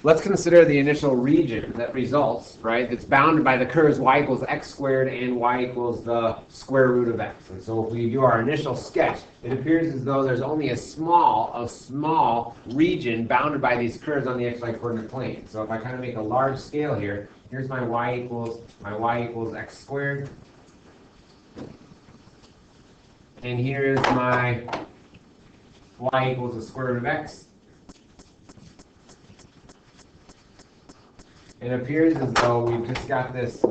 let's consider the initial region that results, right, that's bounded by the curves y equals x squared and y equals the square root of x. And so if we do our initial sketch, it appears as though there's only a small region bounded by these curves on the xy coordinate plane. So if I kind of make a large scale here, here's my y equals x squared. And here's my y equals the square root of x. It appears as though we've just got this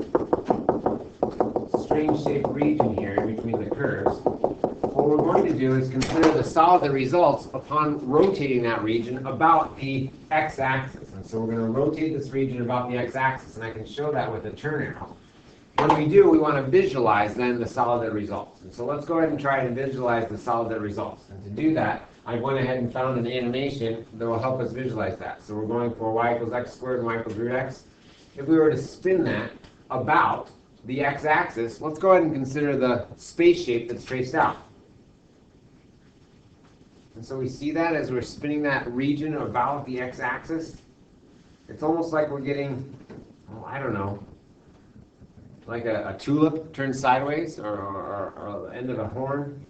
strange-shaped region here in between the curves. What we're going to do is consider the solid that results upon rotating that region about the x-axis. And so we're going to rotate this region about the x-axis, and I can show that with a turn arrow. When we do, we want to visualize then the solid that results. And so let's go ahead and try and visualize the solid that results. And to do that, I went ahead and found an animation that will help us visualize that. So we're going for y equals x squared and y equals root x. If we were to spin that about the x-axis, let's go ahead and consider the space shape that's traced out. And so we see that as we're spinning that region about the x-axis. It's almost like we're getting, oh, I don't know, like a tulip turned sideways, or the end of a horn,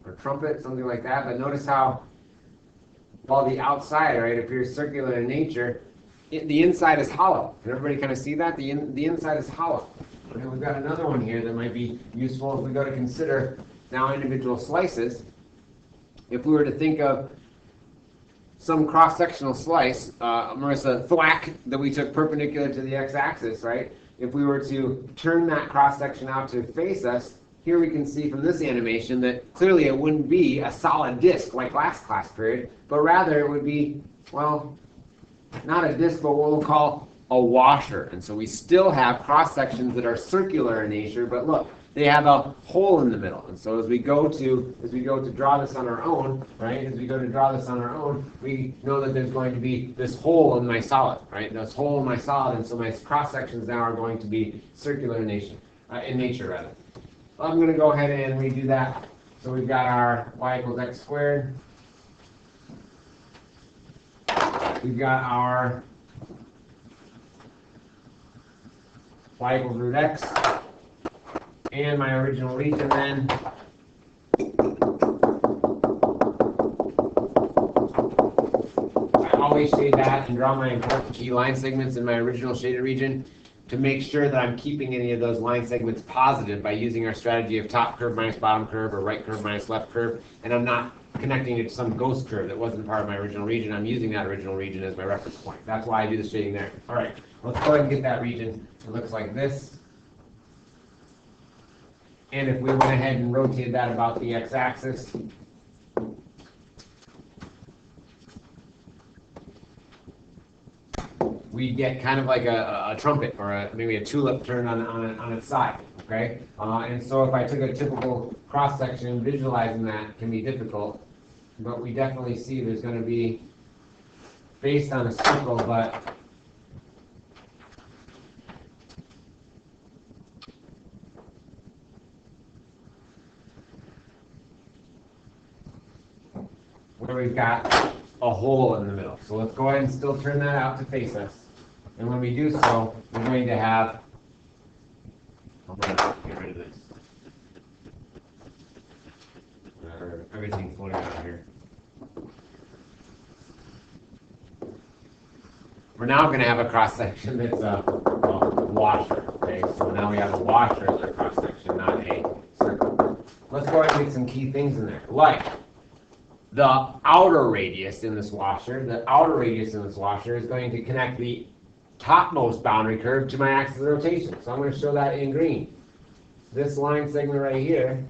or trumpet, something like that. But notice how, while the outside, right, appears circular in nature, the inside is hollow. Can everybody kind of see that? The inside is hollow. And we've got another one here that might be useful if we go to consider now individual slices. If we were to think of some cross-sectional slice, Marissa, thwack, that we took perpendicular to the x-axis, right? If we were to turn that cross-section out to face us, here we can see from this animation that clearly it wouldn't be a solid disc like last class period, but rather it would be, well, not a disc, but what we'll call a washer. And so we still have cross-sections that are circular in nature, but look, they have a hole in the middle. And so as we go to draw this on our own, right? As we go to draw this on our own, we know that there's going to be this hole in my solid, right? This hole in my solid, and so my cross-sections now are going to be circular in nature, rather. I'm going to go ahead and redo that. So we've got our y equals x squared. We've got our y equals root x. And my original region then. I always shade that and draw my important key line segments in my original shaded region to make sure that I'm keeping any of those line segments positive by using our strategy of top curve minus bottom curve, or right curve minus left curve, and I'm not connecting it to some ghost curve that wasn't part of my original region. I'm using that original region as my reference point. That's why I do the shading there. All right, let's go ahead and get that region. It looks like this. And if we went ahead and rotated that about the x-axis, we get kind of like a trumpet, or maybe a tulip turned on its side, okay? And so if I took a typical cross-section, visualizing that can be difficult, but we definitely see there's going to be, based on a circle, but where we've got a hole in the middle. So let's go ahead and still turn that out to face us. And when we do so, we're going to have, I'm going to get rid of this. Everything's floating out here. We're now going to have a cross-section that's a washer. Okay, so now we have a washer as our cross-section, not a circle. Let's go ahead and get some key things in there, like the outer radius in this washer. The outer radius in this washer is going to connect the topmost boundary curve to my axis of rotation. So I'm going to show that in green. This line segment right here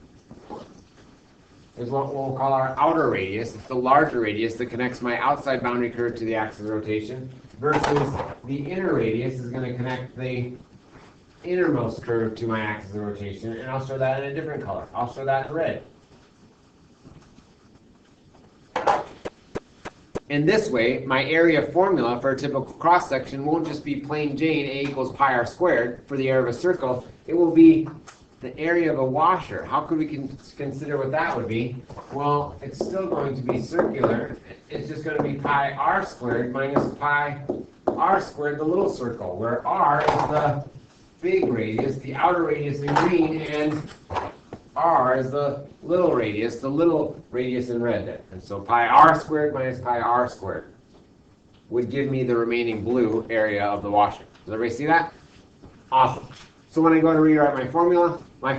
is what we'll call our outer radius. It's the larger radius that connects my outside boundary curve to the axis of rotation, versus the inner radius is going to connect the innermost curve to my axis of rotation, and I'll show that in a different color. I'll show that in red. In this way, my area formula for a typical cross-section won't just be plain Jane, A equals pi r squared, for the area of a circle. It will be the area of a washer. How could we consider what that would be? Well, it's still going to be circular. It's just going to be pi r squared minus pi r squared, the little circle, where r is the big radius, the outer radius in green, and r is the little radius in red. And so pi r squared minus pi r squared would give me the remaining blue area of the washer. Does everybody see that? Awesome. So when I go to rewrite my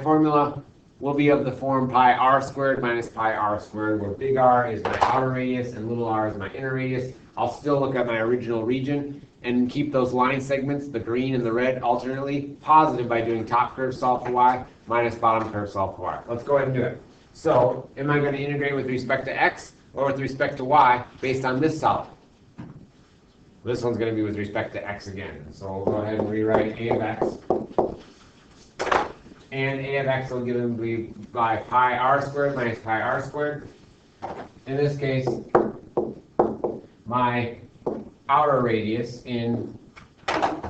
formula will be of the form pi r squared minus pi r squared, where big R is my outer radius and little r is my inner radius. I'll still look at my original region and keep those line segments, the green and the red, alternately positive by doing top curve solve for y minus bottom curve solve for y. Let's go ahead and do it. So am I going to integrate with respect to x or with respect to y based on this solid? This one's going to be with respect to x again. So we'll go ahead and rewrite a of x. And a of x will give me by pi r squared minus pi r squared. In this case, my outer radius in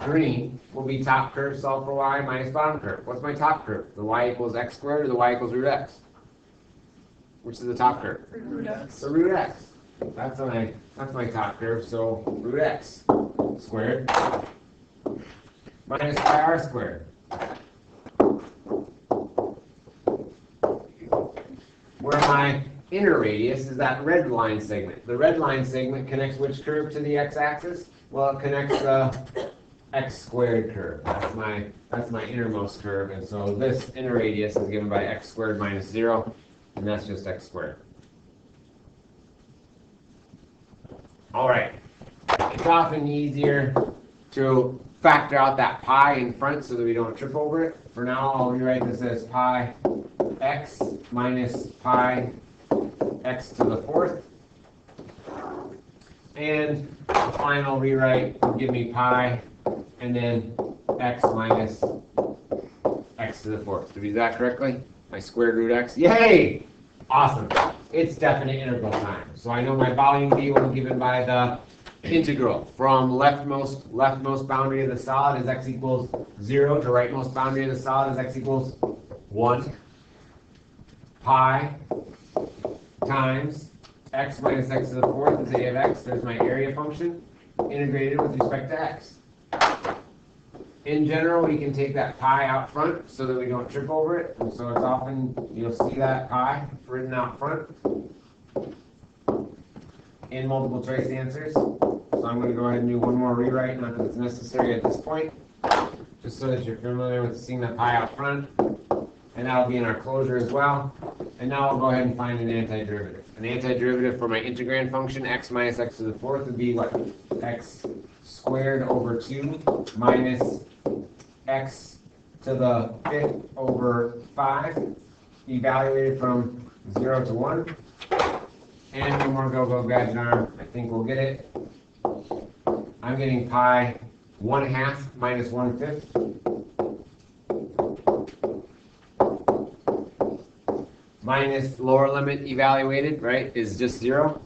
green will be top curve solve for y minus bottom curve. What's my top curve? The y equals x squared or the y equals root x? Which is the top curve? Root x. So root x. That's my top curve, so root x squared minus pi r squared. Where my inner radius is that red line segment. The red line segment connects which curve to the x-axis? Well, it connects the x squared curve. That's my innermost curve, and so this inner radius is given by x squared minus 0, and that's just x squared. All right. It's often easier to factor out that pi in front so that we don't trip over it. For now, I'll rewrite this as pi x minus pi x to the fourth. And the final rewrite will give me pi and then x minus x to the fourth. Did we do that correctly? My squared root x. Yay! Awesome. It's definite integral time. So I know my volume v will be given by the integral from leftmost boundary of the solid is x equals 0 to rightmost boundary of the solid is x equals 1. Pi times x minus x to the fourth is a of x. There's my area function integrated with respect to x. In general, we can take that pi out front so that we don't trip over it. And so it's often, you'll see that pi written out front in multiple choice answers. So I'm going to go ahead and do one more rewrite, not that it's necessary at this point, just so that you're familiar with seeing that pi out front. And that'll be in our closure as well. And now I'll go ahead and find an antiderivative. An antiderivative for my integrand function, x minus x to the fourth, would be what? X squared over 2 minus x to the fifth over 5, evaluated from 0 to 1. And one more go gadget arm. I think we'll get it. I'm getting pi 1/2 minus 1/5. Minus lower limit evaluated, right, is just 0.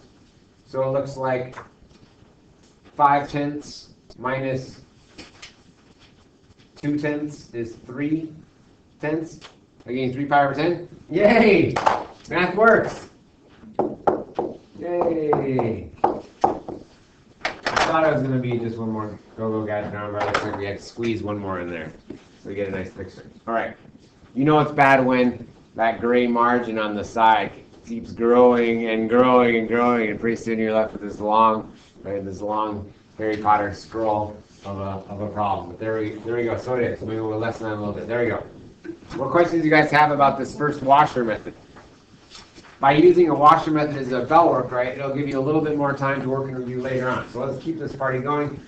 So it looks like 5/10 minus 2/10 is 3/10. I'm getting 3 pi over 10. Yay! Math works. Yay! I thought it was going to be just one more go gadget arm, but it looks like we had to squeeze one more in there. So we get a nice picture. All right. You know it's bad when that gray margin on the side keeps growing and growing and growing, and pretty soon you're left with this long Harry Potter scroll of a problem. But there we go. So it is. Maybe we'll lessen that a little bit. There we go. What questions do you guys have about this first washer method? By using a washer method as a Bellwork, right, it'll give you a little bit more time to work and review later on. So let's keep this party going.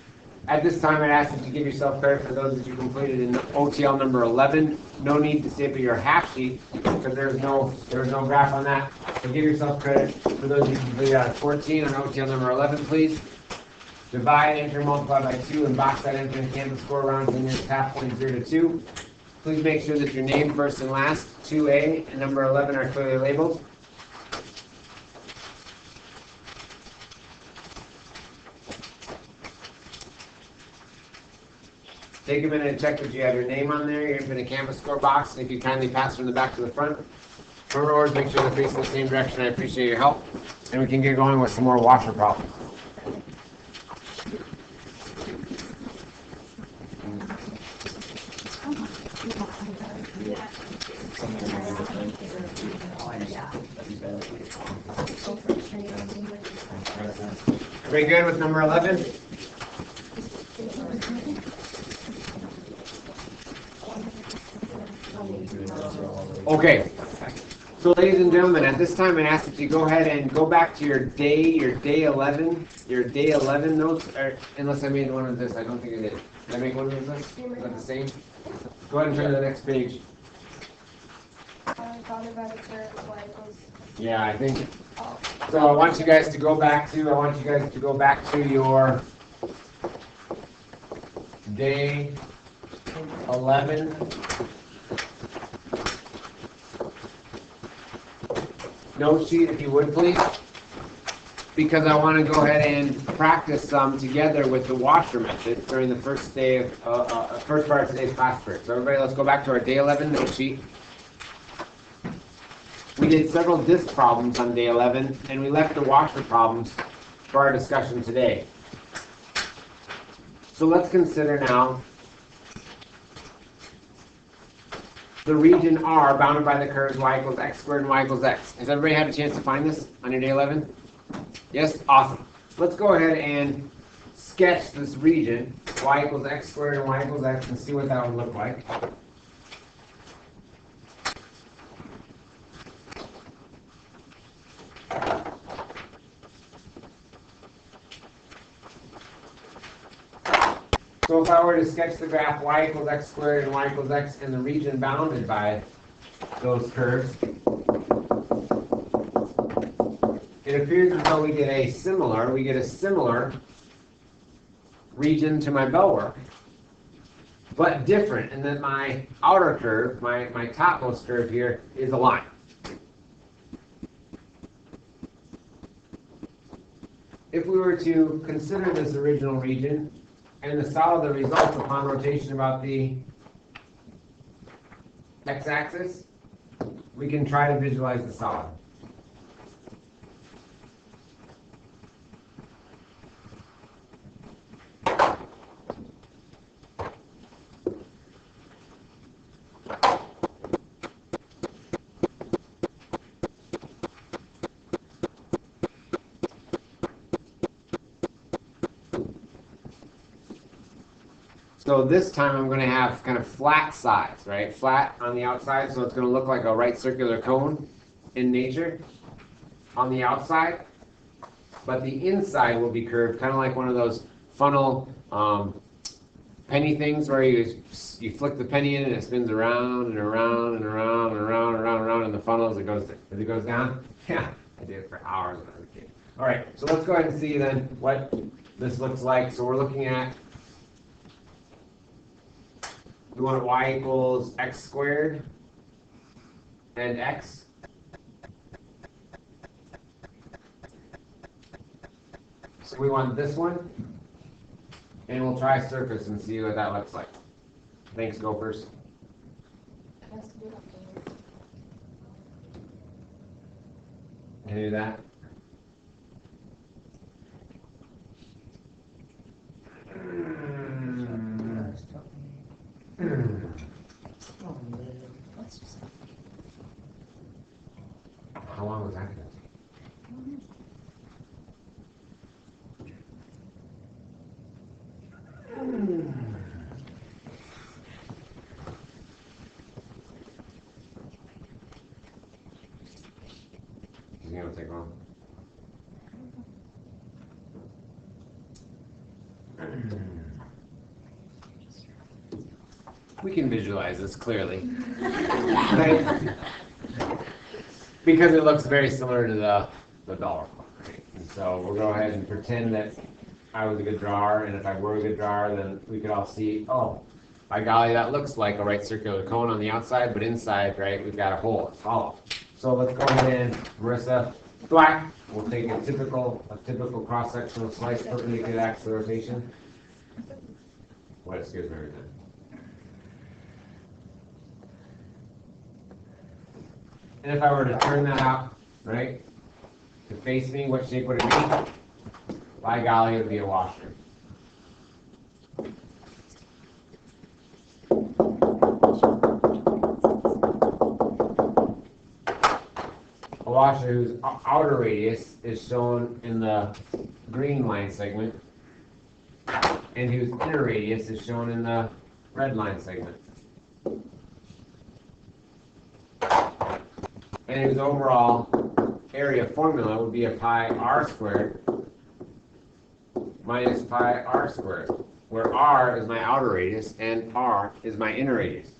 At this time, I'd ask you to give yourself credit for those that you completed in OTL number 11. No need to staple your half sheet because there's no graph on that. So give yourself credit for those that you completed out of 14 on OTL number 11, please. Divide, enter, multiply by 2, and box that enter in Canvas score round to nearest half point 0 to 2. Please make sure that your name first and last, 2A and number 11 are clearly labeled. Take a minute and check that you have your name on there, your infinite canvas score box, and if you kindly pass from the back to the front. Remember, always make sure they're facing the same direction. I appreciate your help. And we can get going with some more washer problems. Everybody good with number 11? Okay. So ladies and gentlemen, at this time I ask that you go ahead and go back to your day 11 notes, or, unless I made one of this, I don't think I did. Did I make one of this? Is that the same? Go ahead and turn to the next page. Yeah, I think. So I want you guys to go back to your day 11 note sheet, if you would please, because I want to go ahead and practice some together with the washer method during the first part of today's class period. So everybody, let's go back to our day 11 note sheet. We did several disk problems on day 11, and we left the washer problems for our discussion today. So let's consider now the region R bounded by the curves y equals x squared and y equals x. Has everybody had a chance to find this on your day 11? Yes? Awesome. Let's go ahead and sketch this region, y equals x squared and y equals x, and see what that would look like. So if I were to sketch the graph y equals x squared and y equals x in the region bounded by those curves, it appears as though we get a similar region to my Bellwork, but different in that my outer curve, my topmost curve here, is a line. If we were to consider this original region and the solid results upon rotation about the x-axis, we can try to visualize the solid. So this time I'm going to have kind of flat sides, right? Flat on the outside, so it's going to look like a right circular cone in nature on the outside. But the inside will be curved, kind of like one of those funnel penny things where you flick the penny in and it spins around and around and around and around and around and around in the funnel as it goes down. Yeah, I did it for hours when I was a kid. All right, so let's go ahead and see then what this looks like. So we're looking at, we want y equals x squared and x. So we want this one, and we'll try surface and see what that looks like. Thanks, Gophers. Can you do that? How long was that going to take? Is it going to take long? We can visualize this clearly. Right? Because it looks very similar to the Bellwork. Right? And so we'll go ahead and pretend that I was a good drawer, and if I were a good drawer, then we could all see, oh, by golly, that looks like a right circular cone on the outside, but inside, right, we've got a hole, it's hollow. So let's go ahead and, Marissa, black, we'll take a typical cross-sectional slice perpendicular to the axis of rotation. What, excuse me, everything. And if I were to turn that out, right, to face me, what shape would it be? By golly, it would be a washer. A washer whose outer radius is shown in the green line segment, and whose inner radius is shown in the red line segment. And whose overall area formula would be a pi r squared minus pi r squared, where r is my outer radius and r is my inner radius.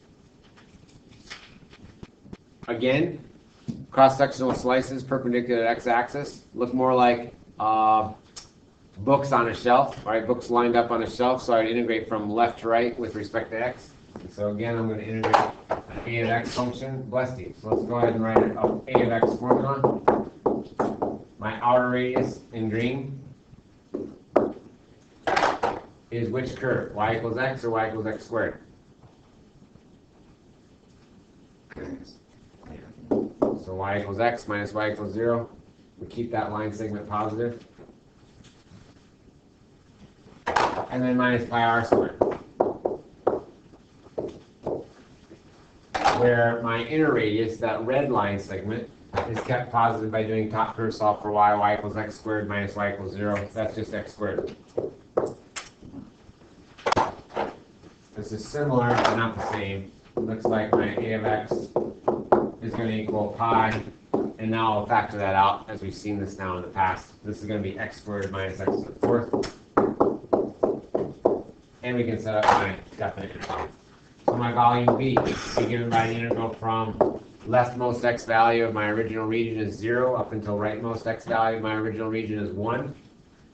Again, cross-sectional slices perpendicular to x-axis look more like books on a shelf, right? Books lined up on a shelf, so I'd integrate from left to right with respect to x. And so again, I'm going to integrate a of x function, bless you. So let's go ahead and write a of x formula. My outer radius in green is which curve? Y equals x or y equals x squared? So y equals x minus y equals 0. We keep that line segment positive. And then minus pi r squared. Where my inner radius, that red line segment, is kept positive by doing top curve solve for y equals x squared minus y equals 0. That's just x squared. This is similar, but not the same. It looks like my a of x is going to equal pi, and now I'll factor that out as we've seen this now in the past. This is going to be x squared minus x to the fourth. And we can set up my definite interval. So my volume B is given by the integral from leftmost x value of my original region is 0 up until rightmost x value of my original region is 1.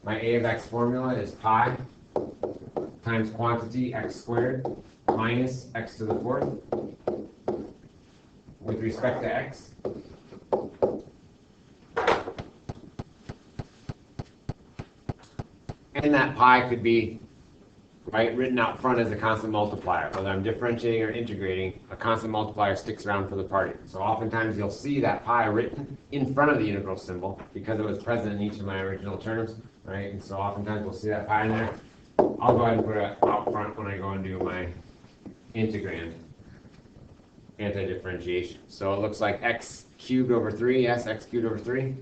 My a of x formula is pi times quantity x squared minus x to the fourth with respect to x. And that pi could be written out front as a constant multiplier. Whether I'm differentiating or integrating, a constant multiplier sticks around for the party. So oftentimes you'll see that pi written in front of the integral symbol because it was present in each of my original terms, right? And so oftentimes we'll see that pi in there. I'll go ahead and put it out front when I go and do my integrand anti-differentiation. So it looks like x cubed over 3, yes, x cubed over 3.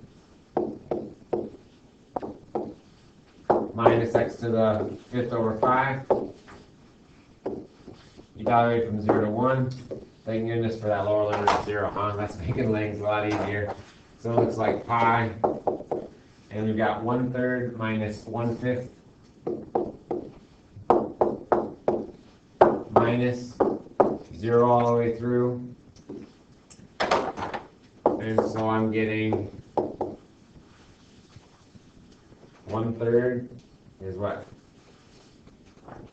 Minus x to the fifth over 5. Evaluate from 0 to 1. Thank goodness for that lower limit of 0, huh? That's making things a lot easier. So it looks like pi, and we've got 1/3 minus 1/5 minus 0 all the way through. And so I'm getting 1/3 is what?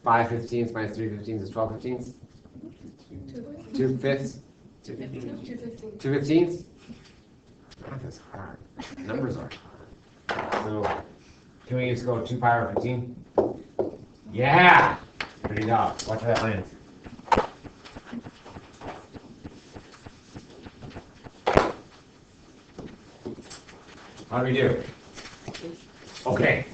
5/15 minus 3/15 is 12/15. 2/5. 2/15. Math is hard. Numbers are hard. So can we just go 2 pi over 15? Yeah. Pretty dog. Watch where that lands. How do we do? Okay,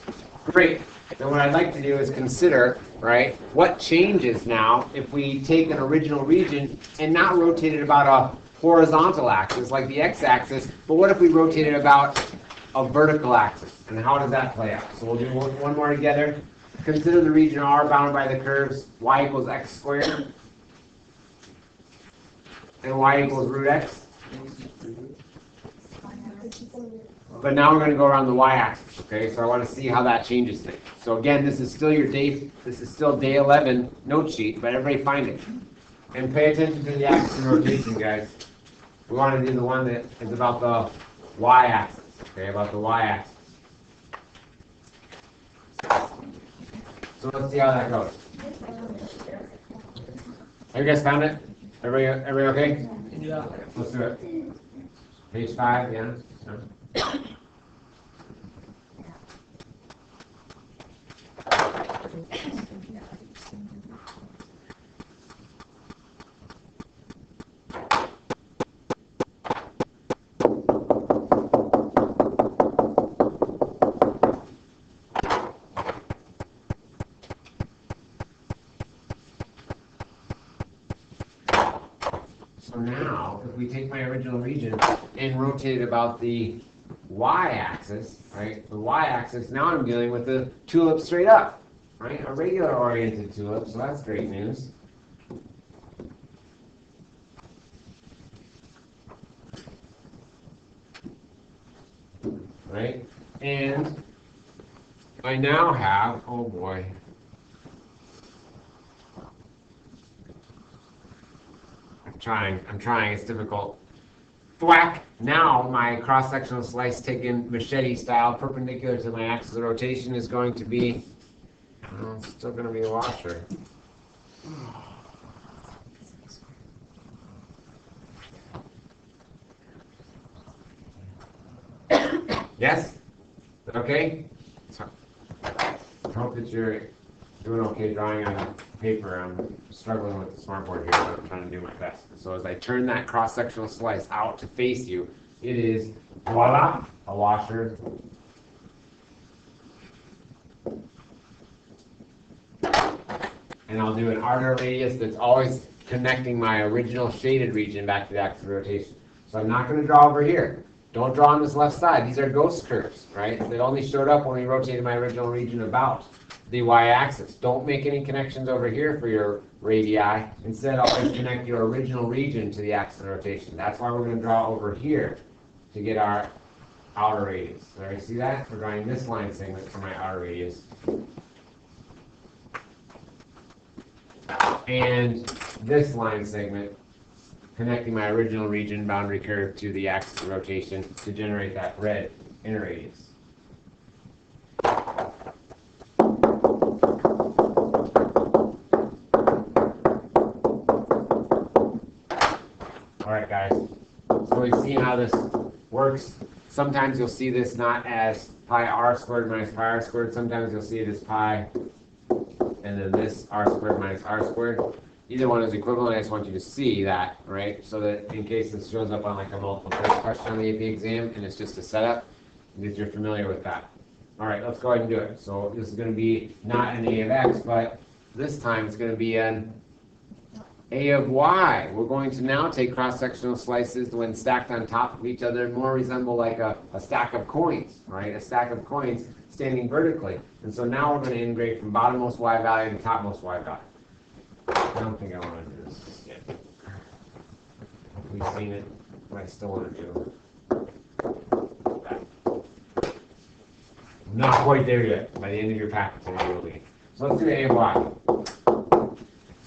great. Then what I'd like to do is consider, right, what changes now if we take an original region and not rotate it about a horizontal axis like the x-axis, but what if we rotate it about a vertical axis? And how does that play out? So we'll do one more together. Consider the region R bounded by the curves y equals x squared and y equals root x. But now we're going to go around the y-axis, okay? So I want to see how that changes things. So again, this is still day 11 note sheet, but everybody find it. And pay attention to the axis of rotation, guys. We want to do the one that is about the y-axis, okay? About the y-axis. So let's see how that goes. Have you guys found it? Everybody okay? Yeah. Let's do it. Page 5, yeah? No? So now, if we take my original region and rotate it about the y-axis, right? The y-axis, now I'm dealing with the tulip straight up, right? A regular oriented tulip, so that's great news. Right? And I now have, oh boy. I'm trying, it's difficult. Thwack! Now my cross-sectional slice taken machete style perpendicular to my axis of rotation is going to be, well, it's still going to be a washer. Yes? Is that okay? I hope that you're doing okay drawing on paper. I'm struggling with the smartboard here, but I'm trying to do my best. So as I turn that cross-sectional slice out to face you, it is, voila, a washer. And I'll do an outer radius that's always connecting my original shaded region back to the axis of rotation. So I'm not going to draw over here. Don't draw on this left side. These are ghost curves, right? They only showed up when we rotated my original region about the y-axis. Don't make any connections over here for your radii. Instead, always connect your original region to the axis of rotation. That's why we're going to draw over here to get our outer radius. All right, see that? We're drawing this line segment for my outer radius. And this line segment connecting my original region boundary curve to the axis of rotation to generate that red inner radius. All right, guys. So we've seen how this works. Sometimes you'll see this not as pi r squared minus pi r squared. Sometimes you'll see it as pi and then this r squared minus r squared. Either one is equivalent. I just want you to see that, right? So that in case this shows up on like a multiple choice question on the AP exam and it's just a setup, that you're familiar with that. All right, let's go ahead and do it. So this is going to be not an a of x, but this time it's going to be an a of y. We're going to now take cross-sectional slices when stacked on top of each other and more resemble like a stack of coins, right? A stack of coins standing vertically. And so now we're going to integrate from bottommost y value to topmost y value. I don't think I want to do this just yet. We've seen it, but I still want to do that. Not quite there yet. By the end of your packet, you will be. So let's do a of y.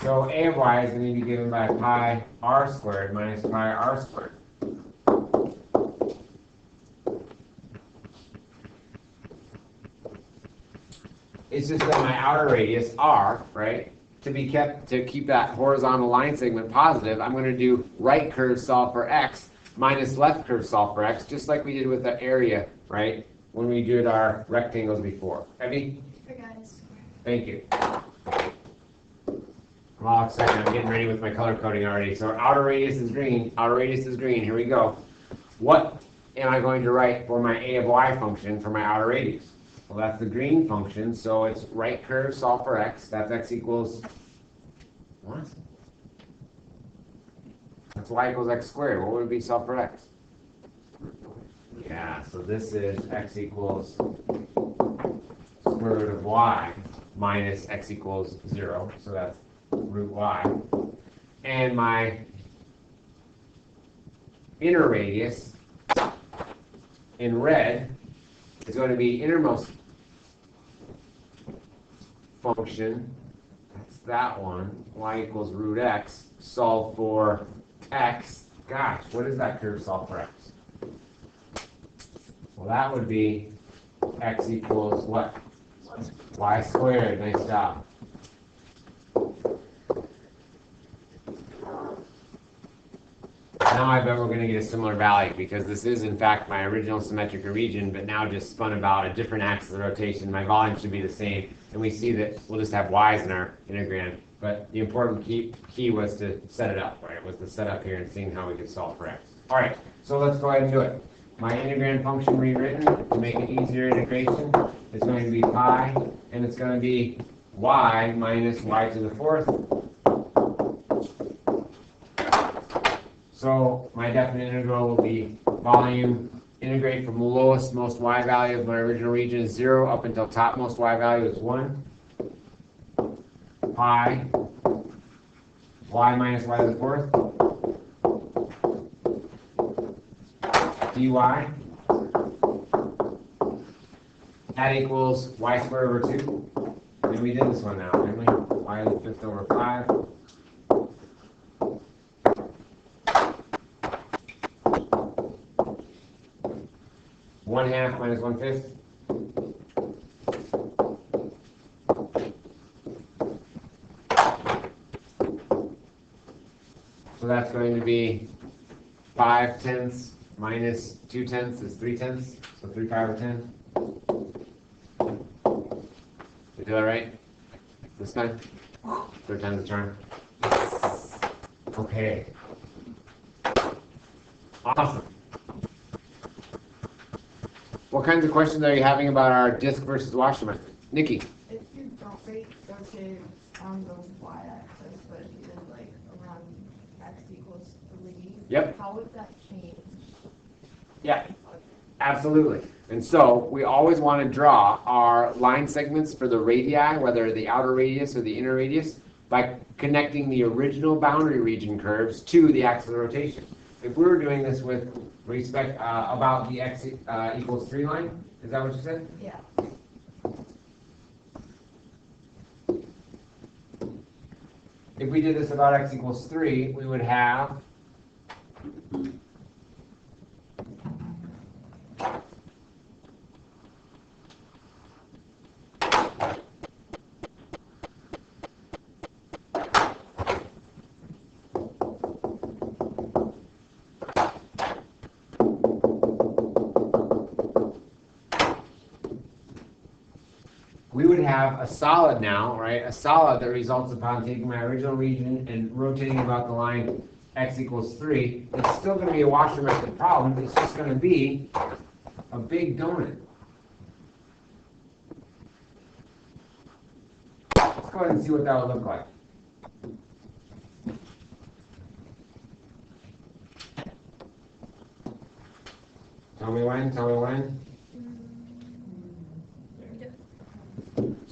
So a of y is going to be given by pi r squared minus pi r squared. It's just that my outer radius, r, right, to keep that horizontal line segment positive, I'm going to do right curve solve for x minus left curve solve for x, just like we did with the area, right, when we did our rectangles before. Evie? I got it. Thank you. I'm all excited. I'm getting ready with my color coding already. So our outer radius is green. Outer radius is green. Here we go. What am I going to write for my a of y function for my outer radius? Well, that's the green function, so it's right curve solve for x. That's x equals, what? That's y equals x squared. What would it be solve for x? Yeah, so this is x equals square root of y minus x equals 0. So that's root y. And my inner radius in red is going to be innermost function, that's that one, y equals root x, solve for x. Gosh, what is that curve solve for x? Well, that would be x equals what? Y squared. Nice job. Now I bet we're going to get a similar value because this is in fact my original symmetric region, but now just spun about a different axis of rotation. My volume should be the same, and we see that we'll just have y's in our integrand. But the important key was to set it up, right? Was to set up here and seeing how we could solve for x. All right, so let's go ahead and do it. My integrand function rewritten to make it easier integration is going to be pi, and it's going to be y minus y to the fourth So my definite integral will be volume integrate from the lowest most y value of my original region is 0 up until topmost y value is 1. Pi y minus y to the fourth dy. That equals y squared over 2. And we did this one now, didn't we? Y to the fifth over 5. One half minus 1/5. So that's going to be 5/10 minus 2/10 is 3/10. So 3/5 or 10. Did I do that right? This time? Third time's the charm. Okay. Awesome. What kinds of questions are you having about our disk versus washer method? Nikki? If you don't rotate on the y-axis, but you did like around x equals 3, Yep. How would that change? Yeah, absolutely. And so we always want to draw our line segments for the radii, whether the outer radius or the inner radius, by connecting the original boundary region curves to the axis of rotation. If we were doing this with respect about the x equals 3 line, is that what you said? Yeah. If we did this about x equals 3, we would have a solid now, right? A solid that results upon taking my original region and rotating about the line x equals 3. It's still going to be a washer method problem. It's just going to be a big donut. Let's go ahead and see what that would look like. Tell me when, tell me when.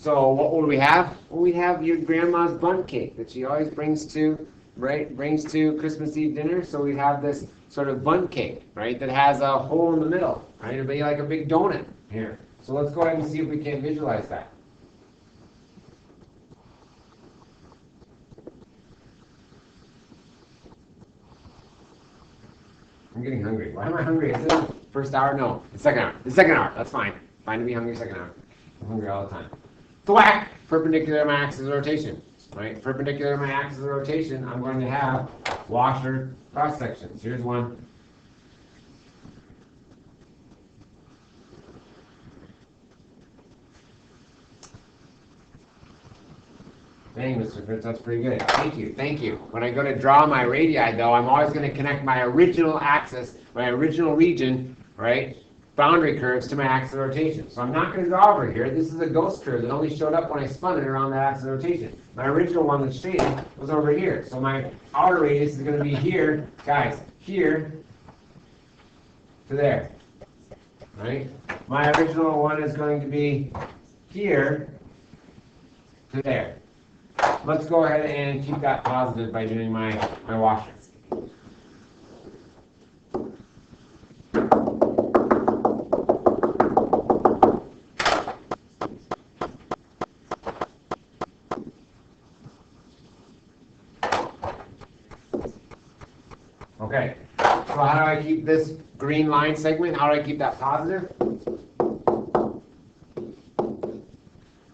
So what would we have? Well, we have your grandma's bundt cake that she always brings to Christmas Eve dinner. So we have this sort of bundt cake, right, that has a hole in the middle, right? It'd be like a big donut here. So let's go ahead and see if we can visualize that. I'm getting hungry. Why am I hungry? Is it first hour? No, the second hour. The second hour. That's fine. Fine to be hungry second hour. I'm hungry all the time. Thwack! Perpendicular to my axis of rotation. Right? Perpendicular to my axis of rotation, I'm going to have washer cross sections. Here's one. Dang, Mr. Fritz, that's pretty good. Thank you, thank you. When I go to draw my radii, though, I'm always going to connect my original axis, my original region, right, boundary curves to my axis of rotation. So I'm not going to draw over here. This is a ghost curve that only showed up when I spun it around that axis of rotation. My original one that's shaded was over here. So my outer radius is going to be here, guys, here to there, right? My original one is going to be here to there. Let's go ahead and keep that positive by doing my washer. Okay, so how do I keep this green line segment? How do I keep that positive?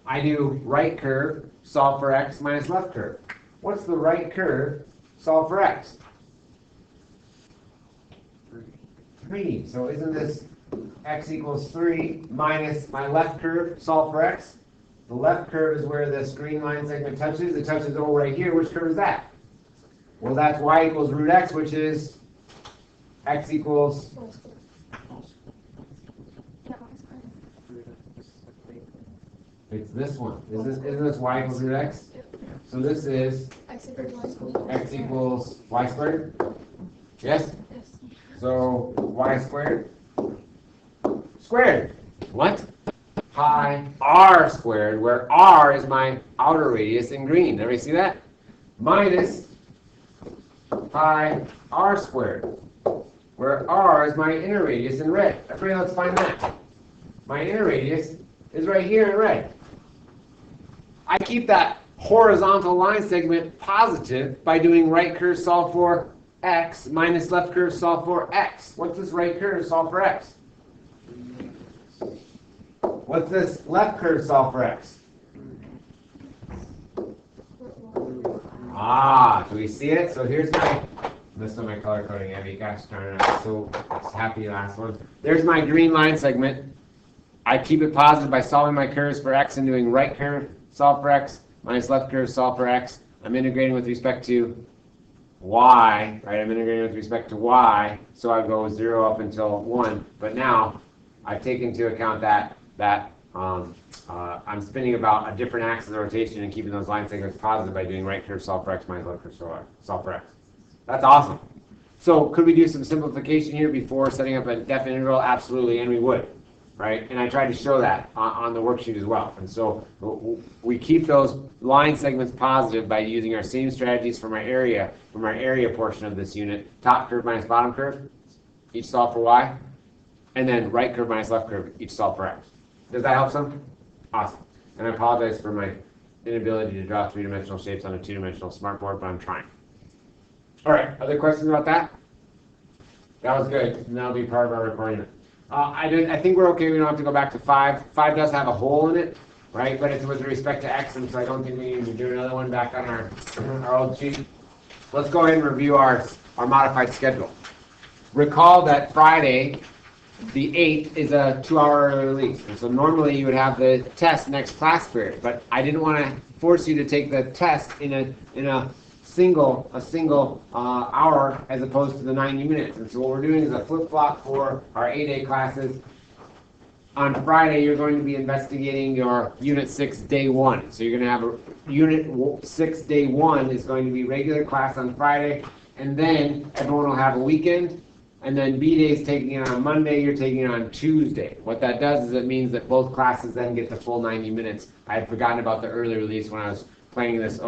I do right curve, solve for x, minus left curve. What's the right curve, solve for x? 3. So isn't this x equals 3 minus my left curve, solve for x? The left curve is where this green line segment touches. It touches over right here. Which curve is that? Well, that's y equals root x, which is x equals... It's this one. Isn't this y equals root x? So this is x equals y squared. Yes? Yes. So y squared? Squared. What? Pi r squared, where r is my outer radius in green. Everybody see that? Minus pi r squared, where r is my inner radius in red. Everybody, let's find that. My inner radius is right here in red. I keep that horizontal line segment positive by doing right curve solve for x minus left curve solve for x. What's this right curve solve for x? What's this left curve solve for x? Ah, do we see it? So here's my, missed on my color coding, Abby. Gosh darn it, I'm so happy last one. There's my green line segment. I keep it positive by solving my curves for x and doing right curve solve for x minus left curve solve for x. I'm integrating with respect to y, right? I'm integrating with respect to y, so I go 0 up until 1. But now I've taken into account that I'm spinning about a different axis of rotation and keeping those line segments positive by doing right curve solve for x minus left curve solve for x. That's awesome. So could we do some simplification here before setting up a definite integral? Absolutely, and we would. Right, and I tried to show that on the worksheet as well. And so we keep those line segments positive by using our same strategies from our area portion of this unit. Top curve minus bottom curve, each solve for y, and then right curve minus left curve, each solve for x. Does that help some? Awesome. And I apologize for my inability to draw three-dimensional shapes on a two-dimensional smartboard, but I'm trying. All right, other questions about that? That was good, and that'll be part of our recording. I think we're okay. We don't have to go back to 5. 5 does have a hole in it, right? But it's with respect to x, and so I don't think we need to do another one back on our old sheet. Let's go ahead and review our modified schedule. Recall that Friday, the 8th, is a 2-hour early release. And so normally you would have the test next class period, but I didn't want to force you to take the test in a single hour as opposed to the 90 minutes. And so what we're doing is a flip-flop for our 8A classes. On Friday, you're going to be investigating your Unit 6 Day 1. So you're going to have a Unit 6 Day 1 is going to be regular class on Friday, and then everyone will have a weekend, and then B Day is taking it on Monday, you're taking it on Tuesday. What that does is it means that both classes then get the full 90 minutes. I had forgotten about the early release when I was planning this.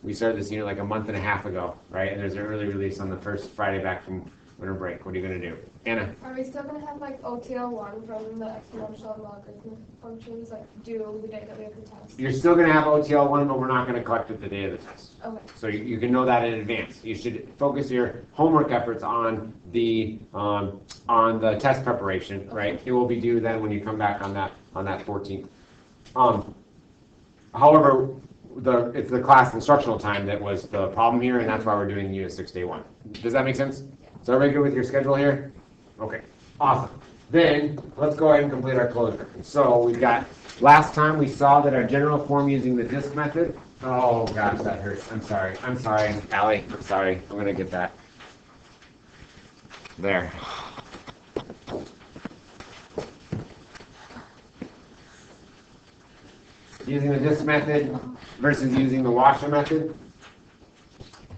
We started this unit like a month and a half ago, right? And there's an early release on the first Friday back from winter break. What are you going to do? Anna? Are we still going to have like OTL1 from the exponential and logarithm functions like due the day that we have the test? You're still going to have OTL1, but we're not going to collect it the day of the test. Okay. So you can know that in advance. You should focus your homework efforts on the test preparation, right? It will be due then when you come back on that 14th. However, it's the class instructional time that was the problem here, and that's why we're doing Unit 6 Day 1. Does that make sense? So everybody good with your schedule here? Okay, awesome. Then let's go ahead and complete our closure. So we've got, last time we saw that our general form using the disk method. Oh gosh, that hurts. I'm sorry, Allie. I'm sorry. I'm gonna get that. There. Using the disk method versus using the washer method.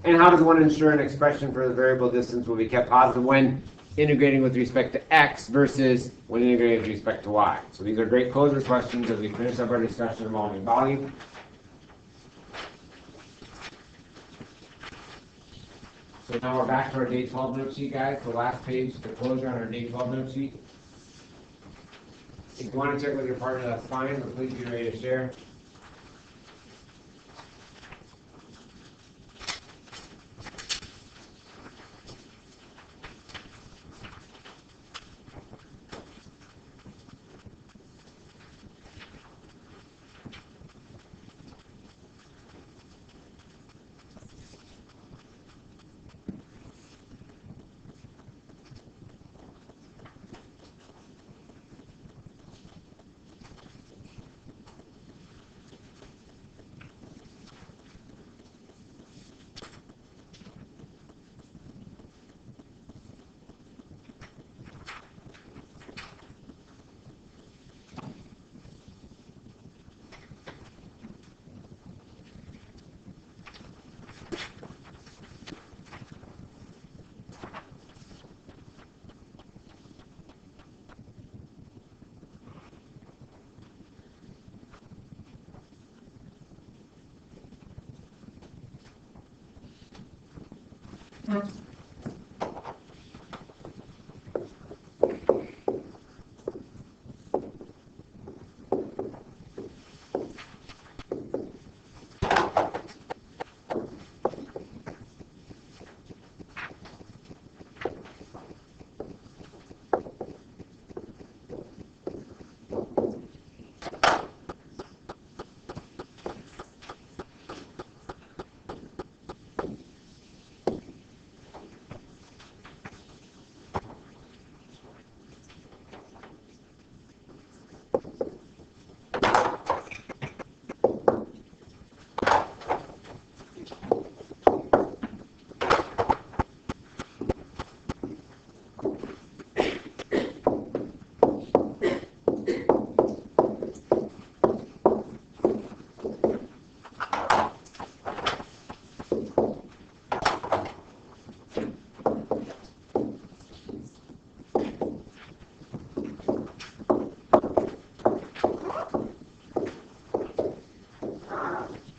And how does one ensure an expression for the variable distance will be kept positive when integrating with respect to x versus when integrating with respect to y? So these are great closer questions as we finish up our discussion involving volume. So now we're back to our day 12 note sheet, guys. The last page, the closure on our day 12 note sheet. If you want to check with your partner, that's fine, but please be ready to share.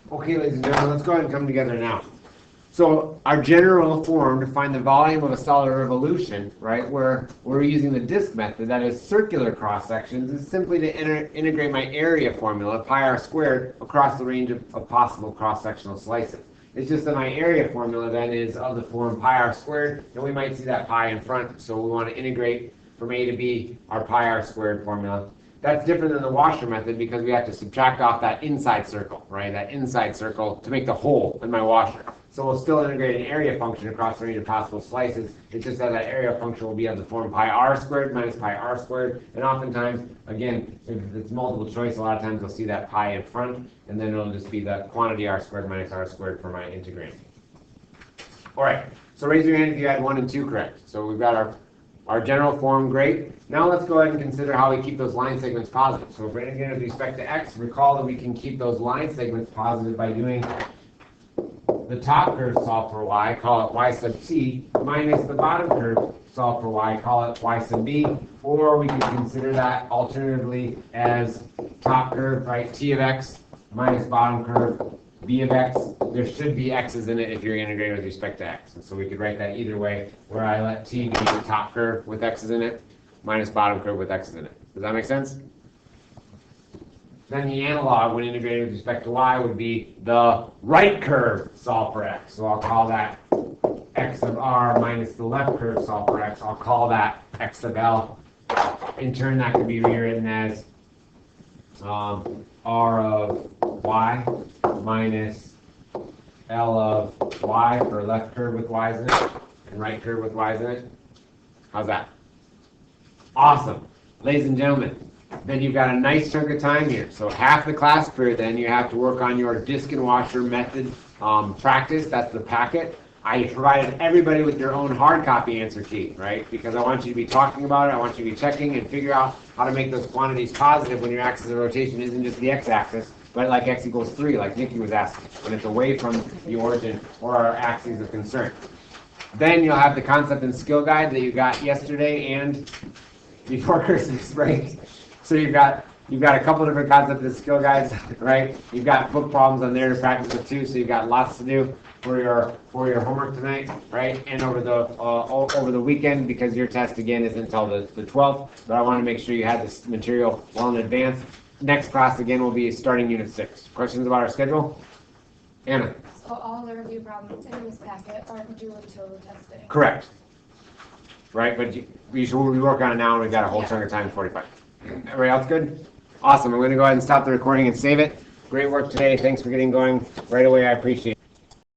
Okay, ladies and gentlemen, let's go ahead and come together now. So our general form to find the volume of a solid revolution, right, where we're using the disk method, that is circular cross sections, is simply to integrate my area formula, pi r squared, across the range of possible cross-sectional slices. It's just that my area formula then is of the form pi r squared, and we might see that pi in front, so we want to integrate from a to b our pi r squared formula. That's different than the washer method because we have to subtract off that inside circle, right? That inside circle to make the hole in my washer. So we'll still integrate an area function across the range of possible slices. It's just that area function will be of the form pi r squared minus pi r squared. And oftentimes, again, if it's multiple choice, a lot of times you'll see that pi in front, and then it'll just be the quantity r squared minus r squared for my integrand. All right, so raise your hand if you had 1 and 2 correct. So we've got our general form, great. Now let's go ahead and consider how we keep those line segments positive. So if we're integrating with respect to x, recall that we can keep those line segments positive by doing the top curve solve for y, call it y sub t, minus the bottom curve solve for y, call it y sub b, or we can consider that alternatively as top curve, right, t of x, minus bottom curve, b of x. There should be x's in it if you're integrating with respect to x. And so we could write that either way, where I let t be the top curve with x's in it, minus bottom curve with x's in it. Does that make sense? Then the analog when integrating with respect to y would be the right curve solve for x. So I'll call that x of r minus the left curve solve for x. I'll call that x of l. In turn, that could be rewritten as r of y minus L of y for left curve with y's in it and right curve with y's in it. How's that? Awesome. Ladies and gentlemen, then you've got a nice chunk of time here. So half the class period then you have to work on your disk and washer method practice. That's the packet. I provided everybody with their own hard copy answer key, right? Because I want you to be talking about it. I want you to be checking and figure out how to make those quantities positive when your axis of rotation isn't just the x-axis, but like x equals 3, like Nikki was asking, when it's away from the origin or our axes of concern. Then you'll have the concept and skill guide that you got yesterday and before Christmas break. So you've got a couple different concepts and skill guides, right? You've got book problems on there to practice with too, so you've got lots to do for your homework tonight, right? And over the weekend, because your test again is until the 12th. But I want to make sure you had this material well in advance. Next class again will be starting Unit 6. Questions about our schedule? Anna. So all the review problems in this packet aren't due until the test day. Correct. Right, but we should work on it now, and we've got a whole chunk of time, 45. Everybody else good? Awesome. I'm going to go ahead and stop the recording and save it. Great work today. Thanks for getting going right away. I appreciate it.